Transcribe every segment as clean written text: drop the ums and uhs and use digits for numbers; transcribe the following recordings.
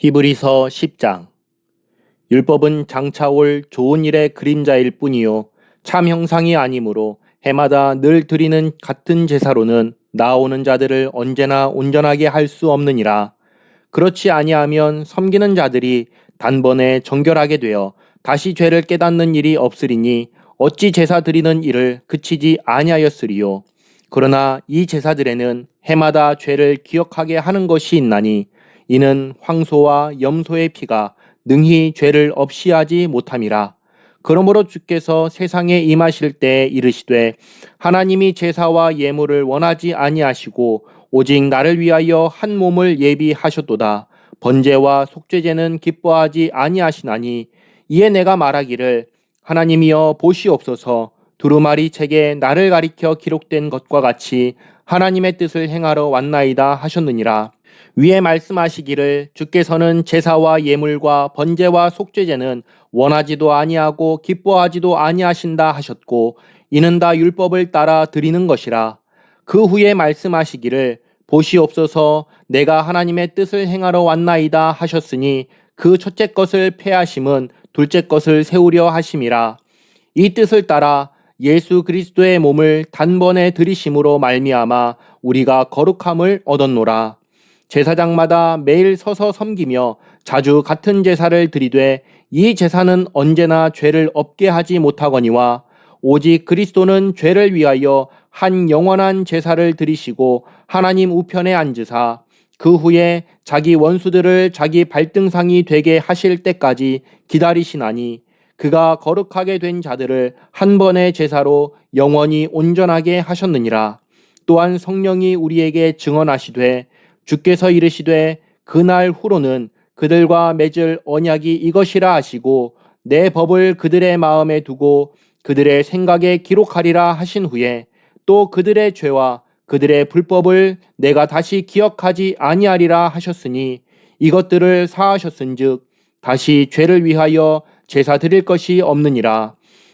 히브리서 10장. 율법은 장차 올 좋은 일의 그림자일 뿐이요 참 형상이 아니므로 해마다 늘 드리는 같은 제사로는 나아오는 자들을 언제나 온전하게 할 수 없느니라. 그렇지 아니하면 섬기는 자들이 단번에 정결하게 되어 다시 죄를 깨닫는 일이 없으리니 어찌 제사 드리는 일을 그치지 아니하였으리요. 그러나 이 제사들에는 해마다 죄를 기억하게 하는 것이 있나니 이는 황소와 염소의 피가 능히 죄를 없이 하지 못함이라. 그러므로 주께서 세상에 임하실 때에 이르시되 하나님이 제사와 예물을 원하지 아니하시고 오직 나를 위하여 한 몸을 예비하셨도다. 번제와 속죄제는 기뻐하지 아니하시나니 이에 내가 말하기를 하나님이여 보시옵소서. 두루마리 책에 나를 가리켜 기록된 것과 같이 하나님의 뜻을 행하러 왔나이다 하셨느니라. 위에 말씀하시기를 주께서는 제사와 예물과 번제와 속죄제는 원하지도 아니하고 기뻐하지도 아니하신다 하셨고 이는 다 율법을 따라 드리는 것이라. 그 후에 말씀하시기를 보시옵소서 내가 하나님의 뜻을 행하러 왔나이다 하셨으니 그 첫째 것을 폐하심은 둘째 것을 세우려 하심이라. 이 뜻을 따라 예수 그리스도의 몸을 단번에 들이심으로 말미암아 우리가 거룩함을 얻었노라. 제사장마다 매일 서서 섬기며 자주 같은 제사를 드리되 이 제사는 언제나 죄를 없게 하지 못하거니와 오직 그리스도는 죄를 위하여 한 영원한 제사를 드리시고 하나님 우편에 앉으사 그 후에 자기 원수들을 자기 발등상이 되게 하실 때까지 기다리시나니 그가 거룩하게 된 자들을 한 번의 제사로 영원히 온전하게 하셨느니라. 또한 성령이 우리에게 증언하시되 주께서 이르시되 그날 후로는 그들과 맺을 언약이 이것이라 하시고 내 법을 그들의 마음에 두고 그들의 생각에 기록하리라 하신 후에 또 그들의 죄와 그들의 불법을 내가 다시 기억하지 아니하리라 하셨으니 이것들을 사하셨은즉 다시 죄를 위하여 제사 드릴 것이 없느니라.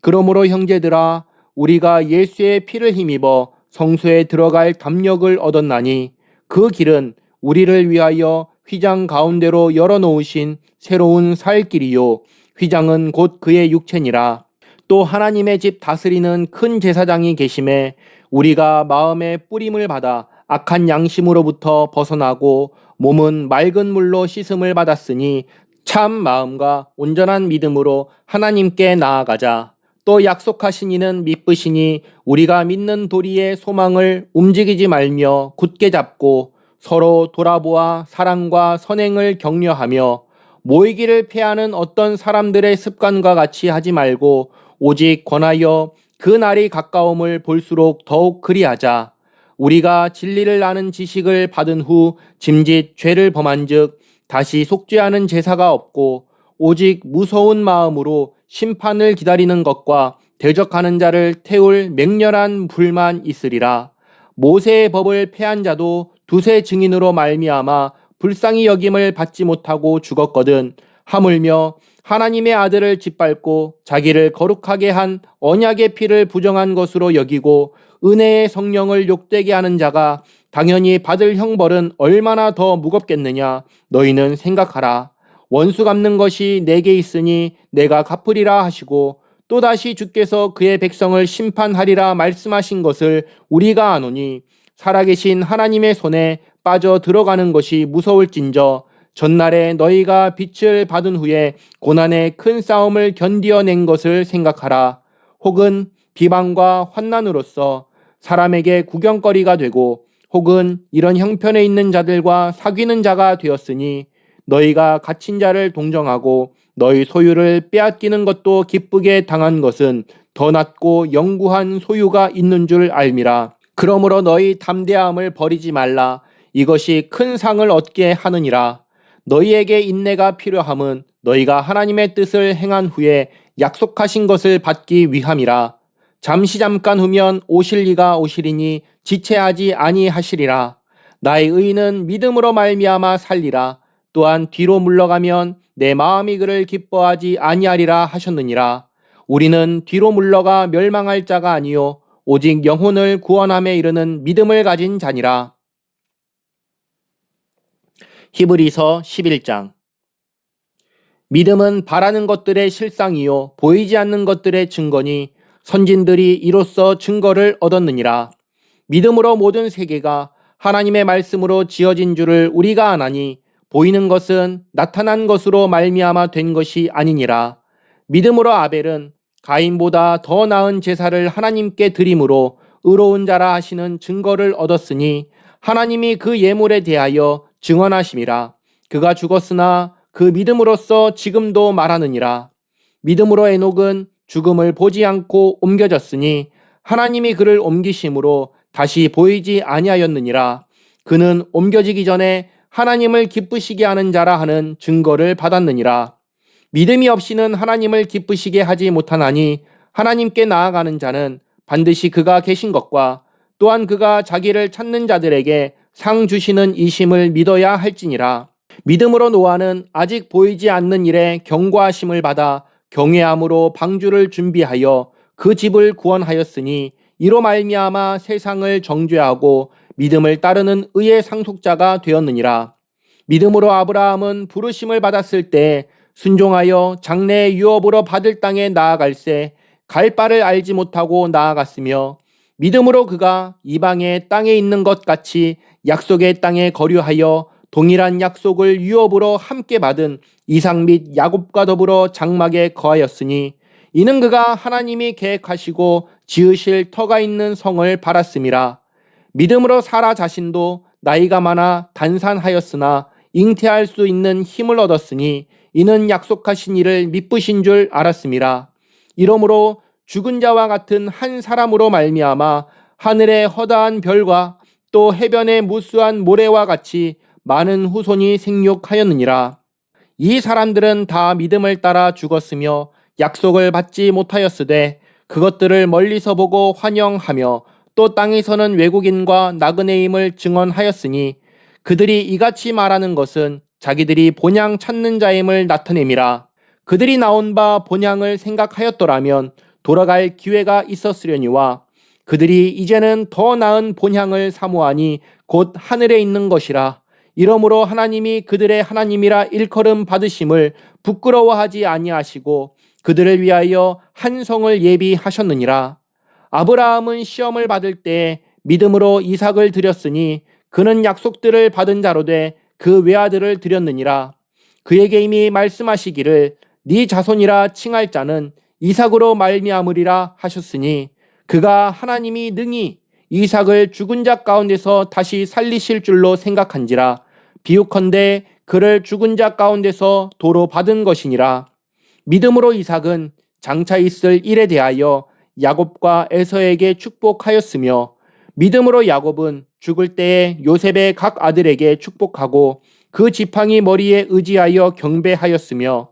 그러므로 형제들아 우리가 예수의 피를 힘입어 성소에 들어갈 담력을 얻었나니 그 길은 우리를 위하여 휘장 가운데로 열어놓으신 새로운 살 길이요 휘장은 곧 그의 육체니라. 또 하나님의 집 다스리는 큰 제사장이 계심에 우리가 마음의 뿌림을 받아 악한 양심으로부터 벗어나고 몸은 맑은 물로 씻음을 받았으니 참 마음과 온전한 믿음으로 하나님께 나아가자. 또 약속하신 이는 미쁘시니 우리가 믿는 도리의 소망을 움직이지 말며 굳게 잡고 서로 돌아보아 사랑과 선행을 격려하며 모이기를 피하는 어떤 사람들의 습관과 같이 하지 말고 오직 권하여 그 날이 가까움을 볼수록 더욱 그리하자. 우리가 진리를 아는 지식을 받은 후 짐짓 죄를 범한즉 다시 속죄하는 제사가 없고 오직 무서운 마음으로 심판을 기다리는 것과 대적하는 자를 태울 맹렬한 불만 있으리라. 모세의 법을 폐한 자도 두세 증인으로 말미암아 불쌍히 여김을 받지 못하고 죽었거든. 하물며 하나님의 아들을 짓밟고 자기를 거룩하게 한 언약의 피를 부정한 것으로 여기고 은혜의 성령을 욕되게 하는 자가 당연히 받을 형벌은 얼마나 더 무겁겠느냐. 너희는 생각하라. 원수 갚는 것이 내게 있으니 내가 갚으리라 하시고 또다시 주께서 그의 백성을 심판하리라 말씀하신 것을 우리가 아노니 살아계신 하나님의 손에 빠져 들어가는 것이 무서울진저 전날에 너희가 빛을 받은 후에 고난의 큰 싸움을 견디어낸 것을 생각하라. 혹은 비방과 환난으로서 사람에게 구경거리가 되고 혹은 이런 형편에 있는 자들과 사귀는 자가 되었으니 너희가 갇힌 자를 동정하고 너희 소유를 빼앗기는 것도 기쁘게 당한 것은 더 낫고 영구한 소유가 있는 줄 알미라. 그러므로 너희 담대함을 버리지 말라. 이것이 큰 상을 얻게 하느니라. 너희에게 인내가 필요함은 너희가 하나님의 뜻을 행한 후에 약속하신 것을 받기 위함이라. 잠시 잠깐 후면 오실 이가 오시리니 지체하지 아니하시리라. 나의 의인은 믿음으로 말미암아 살리라. 또한 뒤로 물러가면 내 마음이 그를 기뻐하지 아니하리라 하셨느니라. 우리는 뒤로 물러가 멸망할 자가 아니요 오직 영혼을 구원함에 이르는 믿음을 가진 자니라. 히브리서 11장. 믿음은 바라는 것들의 실상이요 보이지 않는 것들의 증거니 선진들이 이로써 증거를 얻었느니라. 믿음으로 모든 세계가 하나님의 말씀으로 지어진 줄을 우리가 아나니 보이는 것은 나타난 것으로 말미암아 된 것이 아니니라. 믿음으로 아벨은 가인보다 더 나은 제사를 하나님께 드림으로 의로운 자라 하시는 증거를 얻었으니 하나님이 그 예물에 대하여 증언하심이라. 그가 죽었으나 그 믿음으로써 지금도 말하느니라. 믿음으로 에녹은 죽음을 보지 않고 옮겨졌으니 하나님이 그를 옮기심으로 다시 보이지 아니하였느니라. 그는 옮겨지기 전에 하나님을 기쁘시게 하는 자라 하는 증거를 받았느니라. 믿음이 없이는 하나님을 기쁘시게 하지 못하나니 하나님께 나아가는 자는 반드시 그가 계신 것과 또한 그가 자기를 찾는 자들에게 상 주시는 이심을 믿어야 할지니라. 믿음으로 노아는 아직 보이지 않는 일에 경고하심을 받아 경외함으로 방주를 준비하여 그 집을 구원하였으니 이로 말미암아 세상을 정죄하고 믿음을 따르는 의의 상속자가 되었느니라. 믿음으로 아브라함은 부르심을 받았을 때 순종하여 장래의 유업으로 받을 땅에 나아갈새 갈 바를 알지 못하고 나아갔으며 믿음으로 그가 이방의 땅에 있는 것 같이 약속의 땅에 거류하여 동일한 약속을 유업으로 함께 받은 이삭 및 야곱과 더불어 장막에 거하였으니 이는 그가 하나님이 계획하시고 지으실 터가 있는 성을 바랐음이라. 믿음으로 사라 자신도 나이가 많아 단산하였으나 잉태할 수 있는 힘을 얻었으니 이는 약속하신 이를 미쁘신 줄 알았음이라. 이러므로 죽은 자와 같은 한 사람으로 말미암아 하늘의 허다한 별과 또 해변의 무수한 모래와 같이 많은 후손이 생육하였느니라. 이 사람들은 다 믿음을 따라 죽었으며 약속을 받지 못하였으되 그것들을 멀리서 보고 환영하며 또 땅에서는 외국인과 나그네임을 증언하였으니 그들이 이같이 말하는 것은 자기들이 본향 찾는 자임을 나타냄이라. 그들이 나온 바 본향을 생각하였더라면 돌아갈 기회가 있었으려니와 그들이 이제는 더 나은 본향을 사모하니 곧 하늘에 있는 것이라. 이러므로 하나님이 그들의 하나님이라 일컬음 받으심을 부끄러워하지 아니하시고 그들을 위하여 한 성을 예비하셨느니라. 아브라함은 시험을 받을 때 믿음으로 이삭을 드렸으니 그는 약속들을 받은 자로 돼 그 외아들을 드렸느니라. 그에게 이미 말씀하시기를 네 자손이라 칭할 자는 이삭으로 말미암으리라 하셨으니 그가 하나님이 능히 이삭을 죽은 자 가운데서 다시 살리실 줄로 생각한지라. 비유컨대 그를 죽은 자 가운데서 도로 받은 것이니라. 믿음으로 이삭은 장차 있을 일에 대하여 야곱과 에서에게 축복하였으며 믿음으로 야곱은 죽을 때에 요셉의 각 아들에게 축복하고 그 지팡이 머리에 의지하여 경배하였으며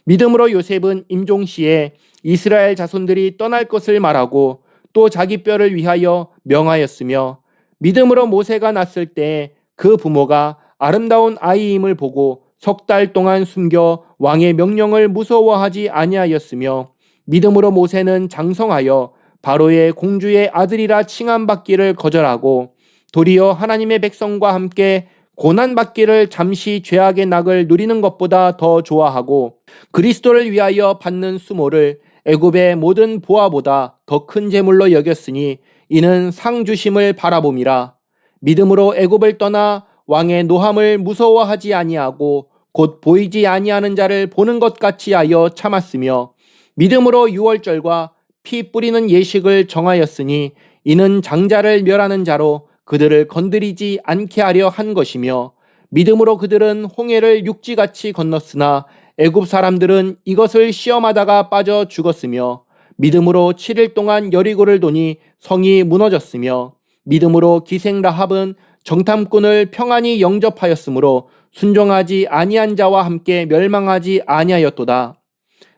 믿음으로 요셉은 임종시에 이스라엘 자손들이 떠날 것을 말하고 또 자기 뼈를 위하여 명하였으며 믿음으로 모세가 났을 때 그 부모가 아름다운 아이임을 보고 석 달 동안 숨겨 왕의 명령을 무서워하지 아니하였으며 믿음으로 모세는 장성하여 바로의 공주의 아들이라 칭함받기를 거절하고 도리어 하나님의 백성과 함께 고난받기를 잠시 죄악의 낙을 누리는 것보다 더 좋아하고 그리스도를 위하여 받는 수모를 애굽의 모든 보화보다 더 큰 재물로 여겼으니 이는 상 주심을 바라봄이라. 믿음으로 애굽을 떠나 왕의 노함을 무서워하지 아니하고 곧 보이지 아니하는 자를 보는 것 같이 하여 참았으며 믿음으로 유월절과 피 뿌리는 예식을 정하였으니 이는 장자를 멸하는 자로 그들을 건드리지 않게 하려 한 것이며 믿음으로 그들은 홍해를 육지같이 건넜으나 애굽 사람들은 이것을 시험하다가 빠져 죽었으며 믿음으로 7일 동안 여리고를 도니 성이 무너졌으며 믿음으로 기생 라합은 정탐꾼을 평안히 영접하였으므로 순종하지 아니한 자와 함께 멸망하지 아니하였도다.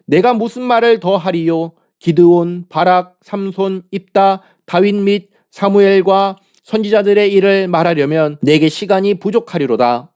내가 무슨 말을 더 하리요? 기드온, 바락, 삼손, 입다, 다윗 및 사무엘과 선지자들의 일을 말하려면 내게 시간이 부족하리로다.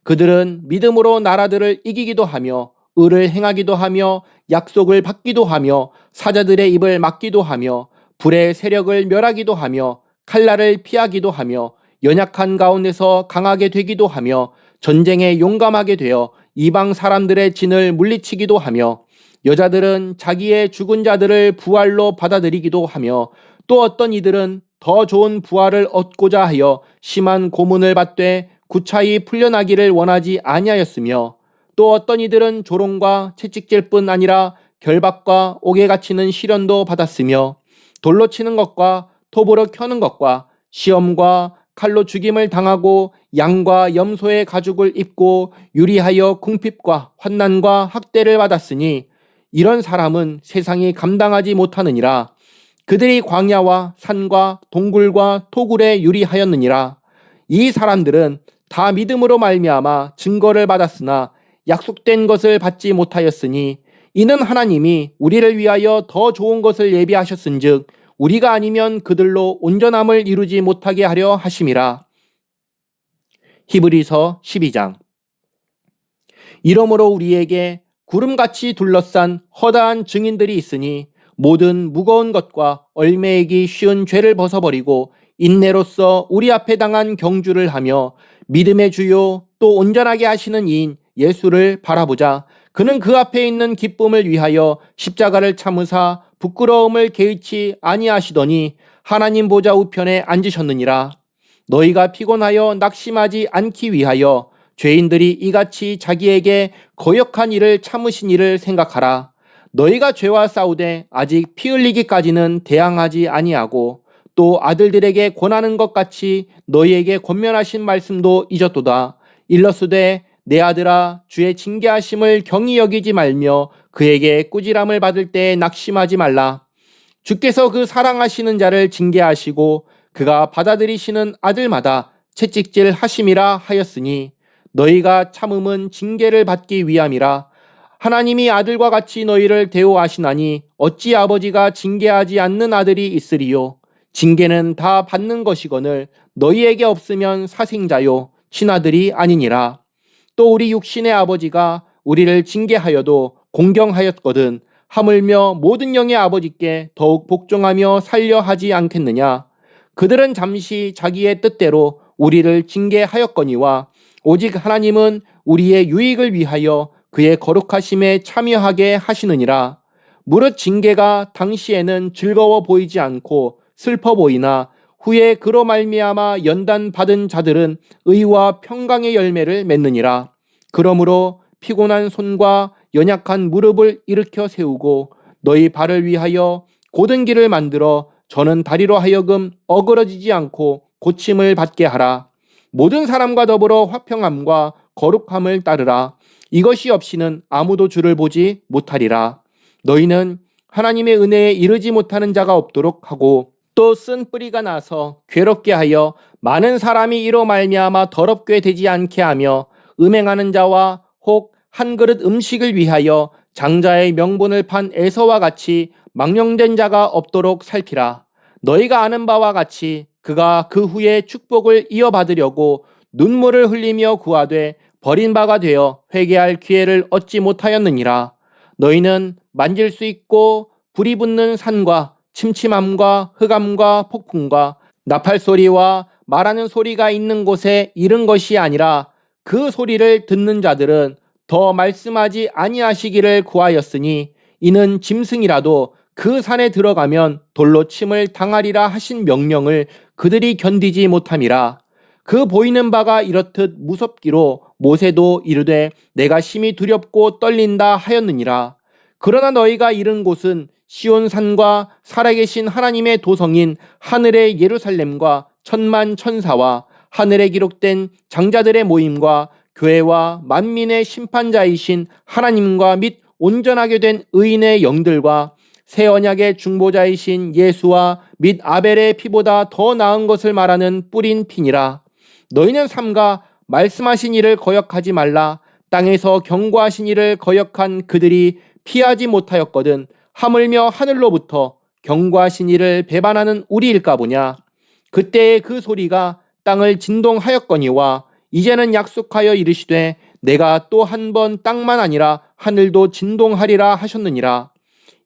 그들은 믿음으로 나라들을 이기기도 하며 의를 행하기도 하며 약속을 받기도 하며 사자들의 입을 막기도 하며 불의 세력을 멸하기도 하며 칼날을 피하기도 하며 연약한 가운데서 강하게 되기도 하며 전쟁에 용감하게 되어 이방 사람들의 진을 물리치기도 하며 여자들은 자기의 죽은 자들을 부활로 받아들이기도 하며 또 어떤 이들은 더 좋은 부활을 얻고자 하여 심한 고문을 받되 구차히 풀려나기를 원하지 아니하였으며 또 어떤 이들은 조롱과 채찍질 뿐 아니라 결박과 옥에 갇히는 시련도 받았으며 돌로 치는 것과 톱으로 켜는 것과 시험과 칼로 죽임을 당하고 양과 염소의 가죽을 입고 유리하여 궁핍과 환난과 학대를 받았으니 이런 사람은 세상이 감당하지 못하느니라. 그들이 광야와 산과 동굴과 토굴에 유리하였느니라. 이 사람들은 다 믿음으로 말미암아 증거를 받았으나 약속된 것을 받지 못하였으니 이는 하나님이 우리를 위하여 더 좋은 것을 예비하셨은즉 우리가 아니면 그들로 온전함을 이루지 못하게 하려 하심이라. 히브리서 12장. 이러므로 우리에게 구름같이 둘러싼 허다한 증인들이 있으니 모든 무거운 것과 얼매이기 쉬운 죄를 벗어버리고 인내로써 우리 앞에 당한 경주를 하며 믿음의 주요 또 온전하게 하시는 이인 예수를 바라보자. 그는 그 앞에 있는 기쁨을 위하여 십자가를 참으사 부끄러움을 개의치 아니하시더니 하나님 보좌 우편에 앉으셨느니라. 너희가 피곤하여 낙심하지 않기 위하여 죄인들이 이같이 자기에게 거역한 일을 참으신 일을 생각하라. 너희가 죄와 싸우되 아직 피 흘리기까지는 대항하지 아니하고 또 아들들에게 권하는 것 같이 너희에게 권면하신 말씀도 잊었도다. 일러스되 내 아들아 주의 징계하심을 경히 여기지 말며 그에게 꾸지람을 받을 때에 낙심하지 말라. 주께서 그 사랑하시는 자를 징계하시고 그가 받아들이시는 아들마다 채찍질 하심이라 하였으니 너희가 참음은 징계를 받기 위함이라. 하나님이 아들과 같이 너희를 대우하시나니 어찌 아버지가 징계하지 않는 아들이 있으리요. 징계는 다 받는 것이거늘 너희에게 없으면 사생자요 친아들이 아니니라. 또 우리 육신의 아버지가 우리를 징계하여도 공경하였거든 하물며 모든 영의 아버지께 더욱 복종하며 살려 하지 않겠느냐. 그들은 잠시 자기의 뜻대로 우리를 징계하였거니와 오직 하나님은 우리의 유익을 위하여 그의 거룩하심에 참여하게 하시느니라. 무릇 징계가 당시에는 즐거워 보이지 않고 슬퍼 보이나 후에 그로 말미암아 연단 받은 자들은 의와 평강의 열매를 맺느니라. 그러므로 피곤한 손과 연약한 무릎을 일으켜 세우고 너희 발을 위하여 곧은 길을 만들어 저는 다리로 하여금 어그러지지 않고 고침을 받게 하라. 모든 사람과 더불어 화평함과 거룩함을 따르라. 이것이 없이는 아무도 주를 보지 못하리라. 너희는 하나님의 은혜에 이르지 못하는 자가 없도록 하고 또 쓴 뿌리가 나서 괴롭게 하여 많은 사람이 이로 말미암아 더럽게 되지 않게 하며 음행하는 자와 혹 한 그릇 음식을 위하여 장자의 명분을 판 에서와 같이 망령된 자가 없도록 살피라. 너희가 아는 바와 같이 그가 그 후에 축복을 이어받으려고 눈물을 흘리며 구하되 버린 바가 되어 회개할 기회를 얻지 못하였느니라. 너희는 만질 수 있고 불이 붙는 산과 침침함과 흑암과 폭풍과 나팔 소리와 말하는 소리가 있는 곳에 이른 것이 아니라 그 소리를 듣는 자들은 더 말씀하지 아니하시기를 구하였으니 이는 짐승이라도 그 산에 들어가면 돌로 침을 당하리라 하신 명령을 그들이 견디지 못함이라. 그 보이는 바가 이렇듯 무섭기로 모세도 이르되 내가 심히 두렵고 떨린다 하였느니라. 그러나 너희가 이른 곳은 시온산과 살아계신 하나님의 도성인 하늘의 예루살렘과 천만 천사와 하늘에 기록된 장자들의 모임과 교회와 만민의 심판자이신 하나님과 및 온전하게 된 의인의 영들과 새 언약의 중보자이신 예수와 및 아벨의 피보다 더 나은 것을 말하는 뿌린 피니라. 너희는 삼가 말씀하신 이를 거역하지 말라. 땅에서 경고하신 이를 거역한 그들이 피하지 못하였거든 하물며 하늘로부터 경고하신 이를 배반하는 우리일까 보냐. 그때의 그 소리가 땅을 진동하였거니와 이제는 약속하여 이르시되 내가 또 한 번 땅만 아니라 하늘도 진동하리라 하셨느니라.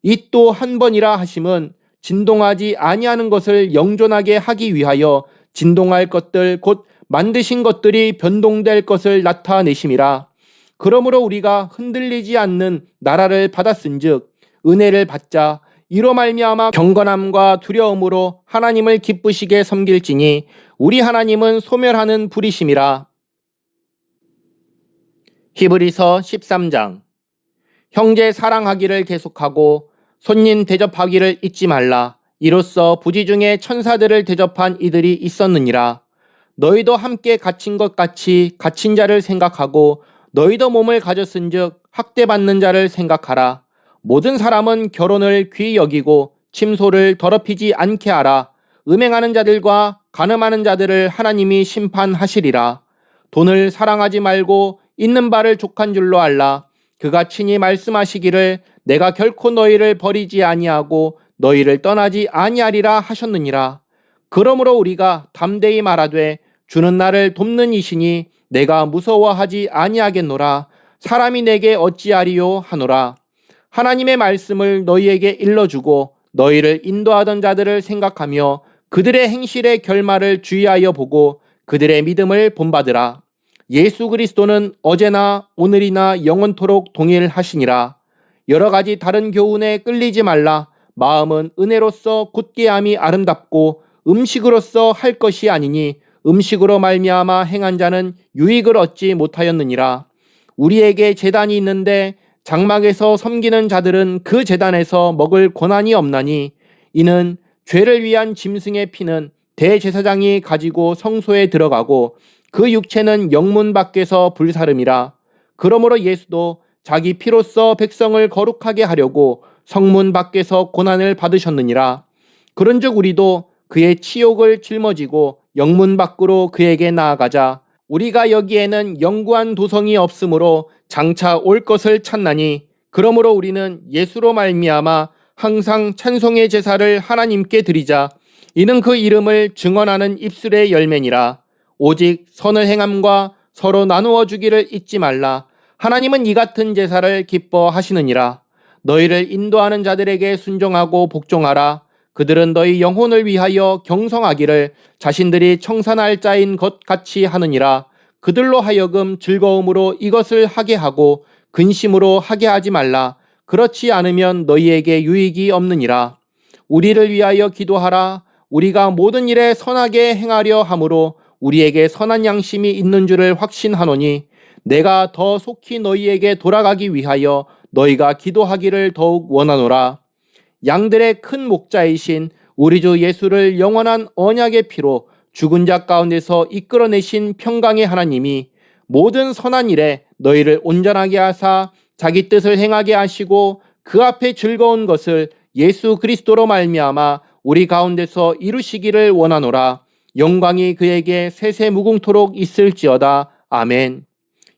이 또 한 번이라 하심은 진동하지 아니하는 것을 영존하게 하기 위하여 진동할 것들 곧 만드신 것들이 변동될 것을 나타내심이라. 그러므로 우리가 흔들리지 않는 나라를 받았은즉 은혜를 받자 이로 말미암아 경건함과 두려움으로 하나님을 기쁘시게 섬길지니 우리 하나님은 소멸하는 불이심이라. 히브리서 13장. 형제 사랑하기를 계속하고 손님 대접하기를 잊지 말라. 이로써 부지 중에 천사들을 대접한 이들이 있었느니라. 너희도 함께 갇힌 것 같이 갇힌 자를 생각하고 너희도 몸을 가졌은즉 학대받는 자를 생각하라. 모든 사람은 결혼을 귀히 여기고 침소를 더럽히지 않게 하라. 음행하는 자들과 간음하는 자들을 하나님이 심판하시리라. 돈을 사랑하지 말고 있는 바를 족한 줄로 알라. 그가 친히 말씀하시기를 내가 결코 너희를 버리지 아니하고 너희를 떠나지 아니하리라 하셨느니라. 그러므로 우리가 담대히 말하되 주는 나를 돕는 이시니 내가 무서워하지 아니하겠노라. 사람이 내게 어찌하리요 하노라. 하나님의 말씀을 너희에게 일러주고 너희를 인도하던 자들을 생각하며 그들의 행실의 결말을 주의하여 보고 그들의 믿음을 본받으라. 예수 그리스도는 어제나 오늘이나 영원토록 동일하시니라. 여러 가지 다른 교훈에 끌리지 말라. 마음은 은혜로서 굳게 함이 아름답고 음식으로서 할 것이 아니니 음식으로 말미암아 행한 자는 유익을 얻지 못하였느니라. 우리에게 제단이 있는데 장막에서 섬기는 자들은 그 제단에서 먹을 권한이 없나니 이는 죄를 위한 짐승의 피는 대제사장이 가지고 성소에 들어가고 그 육체는 영문 밖에서 불사름이라. 그러므로 예수도 자기 피로써 백성을 거룩하게 하려고 성문 밖에서 고난을 받으셨느니라. 그런즉 우리도 그의 치욕을 짊어지고 영문 밖으로 그에게 나아가자. 우리가 여기에는 영구한 도성이 없으므로 장차 올 것을 찾나니 그러므로 우리는 예수로 말미암아 항상 찬송의 제사를 하나님께 드리자. 이는 그 이름을 증언하는 입술의 열매니라. 오직 선을 행함과 서로 나누어 주기를 잊지 말라. 하나님은 이 같은 제사를 기뻐하시느니라. 너희를 인도하는 자들에게 순종하고 복종하라. 그들은 너희 영혼을 위하여 경성하기를 자신들이 청산할 자인 것 같이 하느니라. 그들로 하여금 즐거움으로 이것을 하게 하고 근심으로 하게 하지 말라. 그렇지 않으면 너희에게 유익이 없느니라. 우리를 위하여 기도하라. 우리가 모든 일에 선하게 행하려 함으로 우리에게 선한 양심이 있는 줄을 확신하노니 내가 더 속히 너희에게 돌아가기 위하여 너희가 기도하기를 더욱 원하노라. 양들의 큰 목자이신 우리 주 예수를 영원한 언약의 피로 죽은 자 가운데서 이끌어내신 평강의 하나님이 모든 선한 일에 너희를 온전하게 하사 자기 뜻을 행하게 하시고 그 앞에 즐거운 것을 예수 그리스도로 말미암아 우리 가운데서 이루시기를 원하노라. 영광이 그에게 세세무궁토록 있을지어다. 아멘.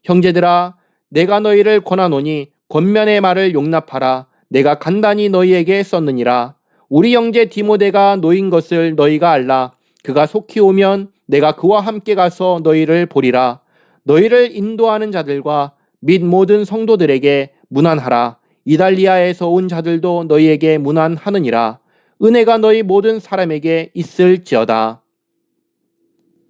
형제들아, 내가 너희를 권하노니 권면의 말을 용납하라. 내가 간단히 너희에게 썼느니라. 우리 형제 디모데가 노인 것을 너희가 알라. 그가 속히 오면 내가 그와 함께 가서 너희를 보리라. 너희를 인도하는 자들과 및 모든 성도들에게 문안하라. 이달리아에서 온 자들도 너희에게 문안하느니라. 은혜가 너희 모든 사람에게 있을지어다.